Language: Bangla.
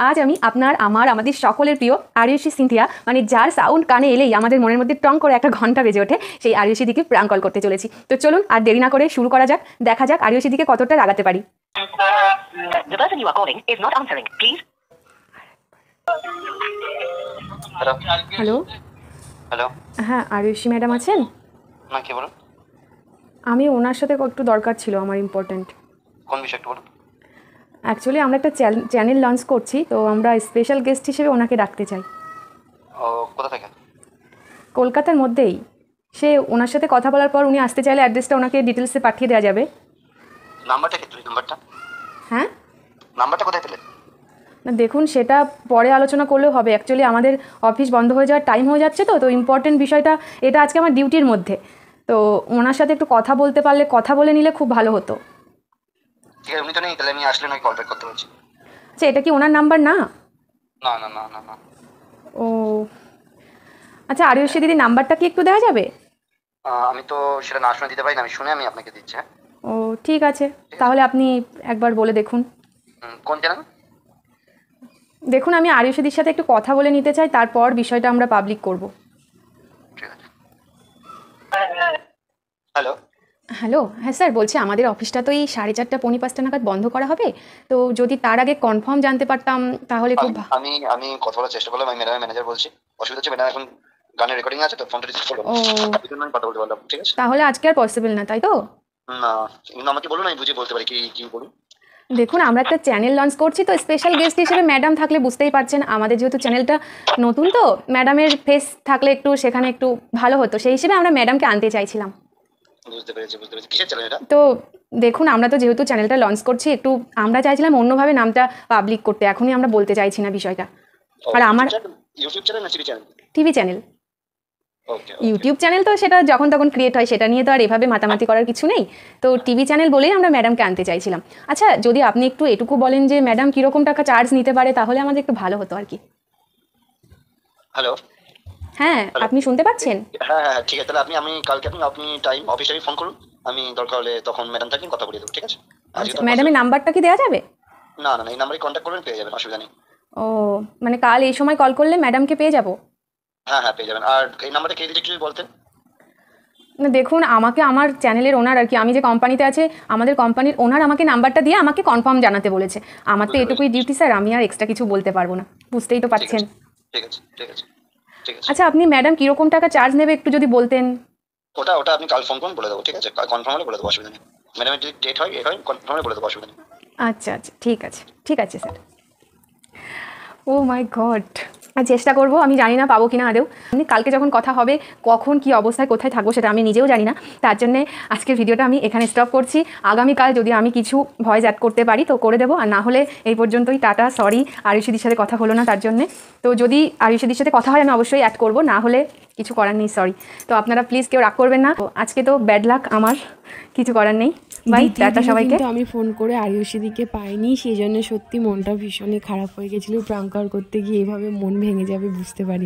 আজ আমি আপনার আমাদের সকলের প্রিয় আরুষি সিনথিয়া মানে যার সাউন্ড কানে এলেই আমাদের মনের মধ্যে টং করে একটা ঘন্টা বেজে ওঠে সেই আরুষি দিকে প্রাঙ্ক কল করতে চলেছি। তো চলুন আর দেরি না করে শুরু করা যাক, দেখা যাক আরুষি দিকে কতটা রাগাতে পারি। The person you are calling is not answering. Please. Hello hello. হ্যাঁ, আরুষি ম্যাডাম আছেন? না, কে বলুন? আমি ওনার সাথে একটু দরকার ছিল, আমার ইম্পর্ট্যান্ট। কোন বিষয় একটু বলুন। অ্যাকচুয়ালি আমরা একটা চ্যানেল লঞ্চ করছি, তো আমরা স্পেশাল গেস্ট হিসেবে ওনাকে ডাকতে চাই। ও কোথা থেকে? কলকাতার মধ্যেই। সে ওনার সাথে কথা বলার পর উনি আসতে চাইলে অ্যাড্রেসটা ওনাকে ডিটেলসে পাঠিয়ে দেওয়া যাবে। নাম্বারটা কি? নাম্বারটা? হ্যাঁ, নাম্বারটা কোথায় পেলে? না দেখুন, সেটা পরে আলোচনা করলেও হবে। অ্যাকচুয়ালি আমাদের অফিস বন্ধ হয়ে যাওয়ার টাইম হয়ে যাচ্ছে, তো ইম্পর্টেন্ট বিষয়টা এটা আজকে আমার ডিউটির মধ্যে। তো ওনার সাথে একটু কথা বলতে পারলে, কথা বলে নিলে খুব ভালো হতো। ঠিক আছে, উনি তো নেই, তাহলে আমি আসলে নয় কল ব্যাক করতে পারছি। আচ্ছা, এটা কি ওনার নাম্বার না? না না না না না। ও আচ্ছা, আরুষি দিদি নাম্বারটা কি একটু দেওয়া যাবে? আমি তো সেটা না শুনে দিতে পারি না, আমি শুনে আমি আপনাকে দিচ্ছি। হ্যাঁ, ও ঠিক আছে, তাহলে আপনি একবার বলে দেখুন। কোন চ্যানেল? দেখুন, আমি আরুষিদির সাথে একটু কথা বলে নিতে চাই, তারপর বিষয়টা আমরা পাবলিক করব। ঠিক আছে। হ্যালো। হ্যালো, হ্যাঁ স্যার, বলছি আমাদের অফিসটা তো এই 4:30 পৌনে 5টা নাগাদ বন্ধ করা হবে, তো যদি তার আগে কনফার্ম জানতে পারতাম তাহলে খুব আমি আমি কথা বলার চেষ্টা করলাম, আমি ম্যাডামের ম্যানেজার বলছি। অসুবিধা হচ্ছে, ম্যাডাম এখন গানের রেকর্ডিং আছে, তো ফোনটা রিসিভ করবো। এই জন্য আমি কথা বলতে পারলাম। ঠিক আছে, তাহলে আজকে আর পসিবল না, তাই তো? না, কিন্তু আমাকে বলুন, আমি বুঝে বলতে পারি। কি কি বলুন। দেখুন, আমরা একটা চ্যানেল লঞ্চ করছি, তো স্পেশাল গেস্ট হিসেবে ম্যাডাম থাকলে বুঝতেই পারছেন, আমাদের যেহেতু চ্যানেলটা নতুন, তো ম্যাডামের ফেস থাকলে একটু সেখানে একটু ভালো হতো, সেই হিসেবে আমরা ম্যাডামকে আনতে চাইছিলাম। বুঝতে পেরেছি বুঝতে পেরেছি। কিসের চ্যানেল এটা? তো দেখুন, আমরা তো যেহেতু চ্যানেলটা লঞ্চ করছি, একটু আমরা চাইছিলাম অন্যভাবে নামটা পাবলিক করতে, এখনই আমরা বলতে চাইছি না বিষয়টা। আর আমার ইউটিউব চ্যানেল না TV channel? TV channel. Okay. YouTube channel তো সেটা যখন তখন ক্রিয়েট হয়, সেটা নিয়ে তো আর এভাবে মাতামাতি করার কিছু নেই। তো টিভি চ্যানেল বলেই আমরা ম্যাডামকে আনতে চাইছিলাম। আচ্ছা, যদি আপনি একটু এটুকু বলেন যে ম্যাডাম কীরকম টাকা চার্জ নিতে পারে, তাহলে আমাদের একটু ভালো হতো আর কি। হ্যালো। হ্যাঁ, আপনি শুনতে পাচ্ছেন? হ্যাঁ হ্যাঁ ঠিক আছে, তাহলে আমি কালকে আপনি টাইম অফিস টাইমে ফোন করুন, আমি দরকার হলে তখন ম্যাডাম থাকবেন, কথা বলে দেবো। ঠিক আছে? আচ্ছা, ম্যাডামের নাম্বারটা কি দেওয়া যাবে? না না না, এই নাম্বারে কন্ট্যাক্ট করবেন, পেয়ে যাবেন, অসুবিধা নেই। ও মানে কাল এই সময় কল করলে ম্যাডামকে পেয়ে যাব? হ্যাঁ হ্যাঁ, পেয়ে যাবেন। আর এই নাম্বারটা কে দিলে একটু বলতেন? না দেখুন, আমাকে আমার চ্যানেলের ওনার আর কি, আমি যে কোম্পানিতে আছে আমাদের কোম্পানির ওনার আমাকে নাম্বারটা দিয়ে আমাকে কনফার্ম জানাতে বলেছে। আমার তো এটুকুই ডিউটি স্যার, আমি আর এক্সট্রা কিছু বলতে পারবো না, বুঝতেই তো পারছেন। ঠিক আছে ঠিক আছে ঠিক আছে। আচ্ছা, আপনি ম্যাডাম কীরকম টাকা চার্জ নেবে একটু যদি বলতেন। ওটা ওটা আপনি কাল ফোন করুন, বলে দেবো। ঠিক আছে, কনফার্ম হলে বলে দেবো, অসুবিধা নেই। ম্যাডামের যদি ডেট হয় কনফার্ম হলে বলে দেবো, অসুবিধা নেই। আচ্ছা আচ্ছা, ঠিক আছে ঠিক আছে স্যার। ও মাই গড, চেষ্টা করবো, আমি জানি না পাবো কিনা আদেও। আমি কালকে যখন কথা হবে, কখন কি অবস্থায় কোথায় থাকবো সেটা আমি নিজেও জানি না, তার জন্যে আজকের ভিডিওটা আমি এখানে স্টপ করছি। আগামীকাল যদি আমি কিছু ভয়েস অ্যাড করতে পারি তো করে দেবো, আর না হলে এই পর্যন্তই, টাটা। সরি, আরুষিদির সাথে কথা হলো না তার জন্যে। তো যদি আরুষিদির সাথে কথা হয় আমি অবশ্যই অ্যাড করবো, না হলে কিছু করার নেই, সরি। তো আপনারা প্লিজ কেউ রাগ করবেন না। আজকে তো ব্যাড লাক, আমার কিছু করার নেই। বাই, টাটা সবাইকে। আমি ফোন করে আরুষিদিকে পাইনি, সেই জন্য সত্যি মনটা ভীষণই খারাপ হয়ে গেছিলো। প্রাঙ্ক কল করতে গিয়ে এভাবে মন ভেঙে যাবে বুঝতে পারি।